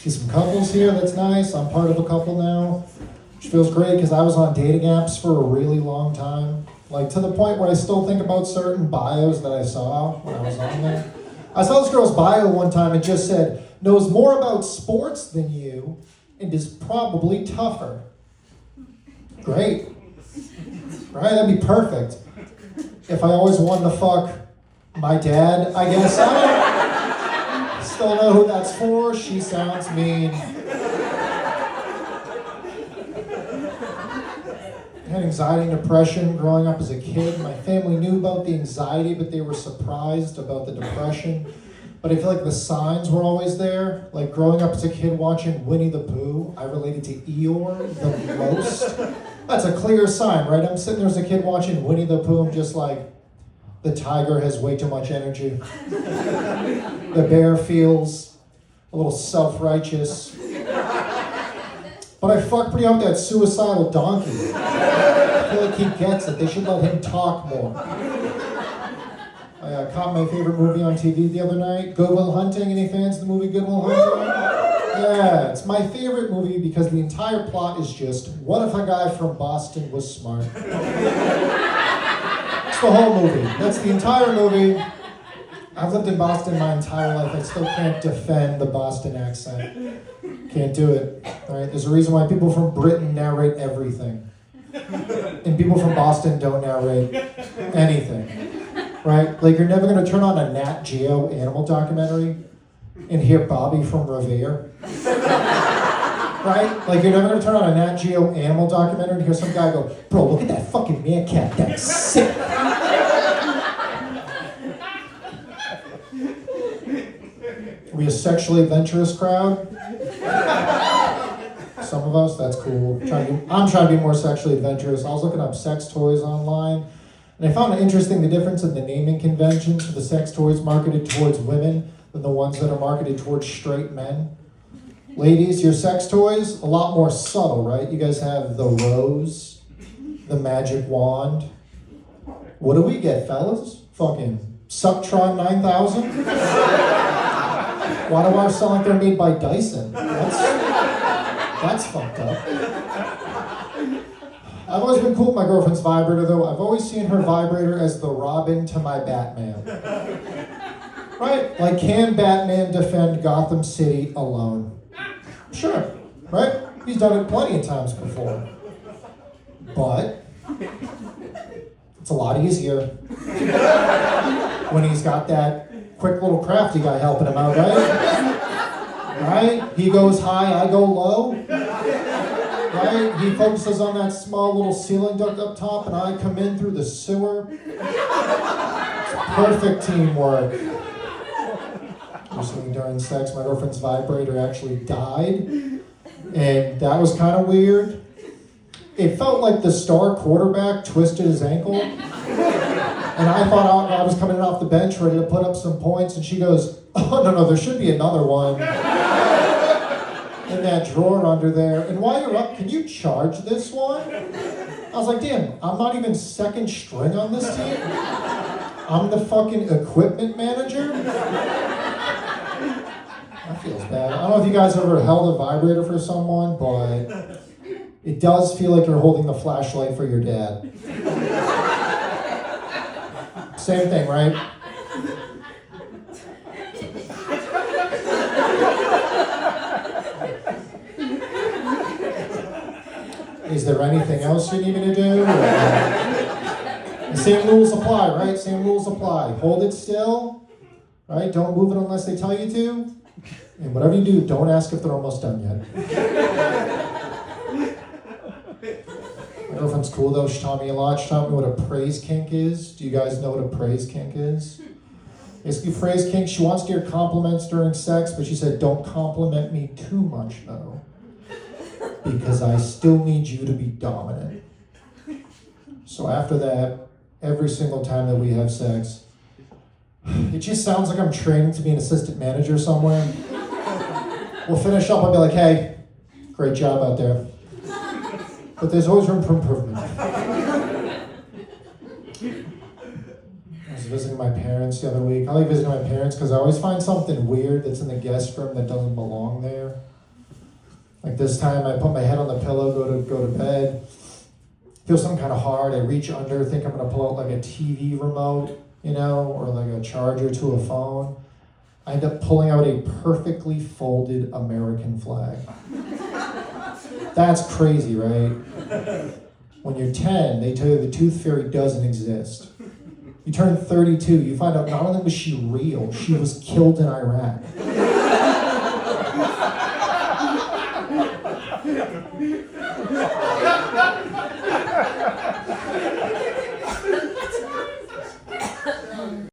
See some couples here, that's nice. I'm part of a couple now, which feels great because I was on dating apps for a really long time. Like to the point where I still think about certain bios that I saw when I was on there. I saw this girl's bio one time and just said, knows more about sports than you and is probably tougher. Great. Right, that'd be perfect. If I always wanted to fuck my dad, I guess. I don't still know who that's for. She sounds mean. I had anxiety and depression growing up as a kid. My family knew about the anxiety, but they were surprised about the depression. But I feel like the signs were always there. Like growing up as a kid watching Winnie the Pooh, I related to Eeyore the most. That's a clear sign, right? I'm sitting there as a kid watching Winnie the Pooh, I'm just like, the tiger has way too much energy. The bear feels a little self-righteous. But I fucked pretty up that suicidal donkey. I feel like he gets it. They should let him talk more. I caught my favorite movie on TV the other night, Good Will Hunting. Any fans of the movie Good Will Hunting? Yeah, it's my favorite movie because the entire plot is just, what if a guy from Boston was smart? It's the whole movie. That's the entire movie. I've lived in Boston my entire life. I still can't defend the Boston accent. Can't do it. All right? There's a reason why people from Britain narrate everything. And people from Boston don't narrate anything. Right? Like, you're never going to turn on a Nat Geo animal documentary and hear Bobby from Revere. Right? Like, you're never going to turn on a Nat Geo animal documentary and hear some guy go, bro, look at that fucking meerkat. That's sick. Are we a sexually adventurous crowd? Some of us, that's cool. I'm trying to be more sexually adventurous. I was looking up sex toys online, and I found it interesting the difference in the naming conventions for the sex toys marketed towards women than the ones that are marketed towards straight men. Ladies, your sex toys, a lot more subtle, right? You guys have the rose, the magic wand. What do we get, fellas? Fucking Sucktron 9000? Why do ours sound like they're made by Dyson? That's fucked up. I've always been cool with my girlfriend's vibrator, though. I've always seen her vibrator as the Robin to my Batman. Right? Like, can Batman defend Gotham City alone? Sure. Right? He's done it plenty of times before. But it's a lot easier when he's got that quick little crafty guy helping him out, right? Right? He goes high, I go low. Right? He focuses on that small little ceiling duct up top, and I come in through the sewer. It's perfect teamwork. Recently during sex, my girlfriend's vibrator actually died, and that was kind of weird. It felt like the star quarterback twisted his ankle. And I thought I was coming in off the bench ready to put up some points, and she goes, oh, no, there should be another one in that drawer under there. And while you're up, can you charge this one? I was like, damn, I'm not even second string on this team. I'm the fucking equipment manager. That feels bad. I don't know if you guys ever held a vibrator for someone, but it does feel like you're holding the flashlight for your dad. Same thing, right? Is there anything else you need me to do? The same rules apply, right? Same rules apply. Hold it still, right? Don't move it unless they tell you to. And whatever you do, don't ask if they're almost done yet. My girlfriend's cool though, she taught me a lot. She taught me what a praise kink is. Do you guys know what a praise kink is? Basically, praise kink, she wants to hear compliments during sex, but she said, don't compliment me too much though, because I still need you to be dominant. So after that, every single time that we have sex, it just sounds like I'm training to be an assistant manager somewhere. We'll finish up, I'll be like, hey, great job out there. But there's always room for improvement. I was visiting my parents the other week. I like visiting my parents because I always find something weird that's in the guest room that doesn't belong there. Like this time, I put my head on the pillow, go to bed, feel something kind of hard. I reach under, think I'm gonna pull out like a TV remote, or like a charger to a phone. I end up pulling out a perfectly folded American flag. That's crazy, right? When you're 10, they tell you the tooth fairy doesn't exist. You turn 32, you find out not only was she real, she was killed in Iraq.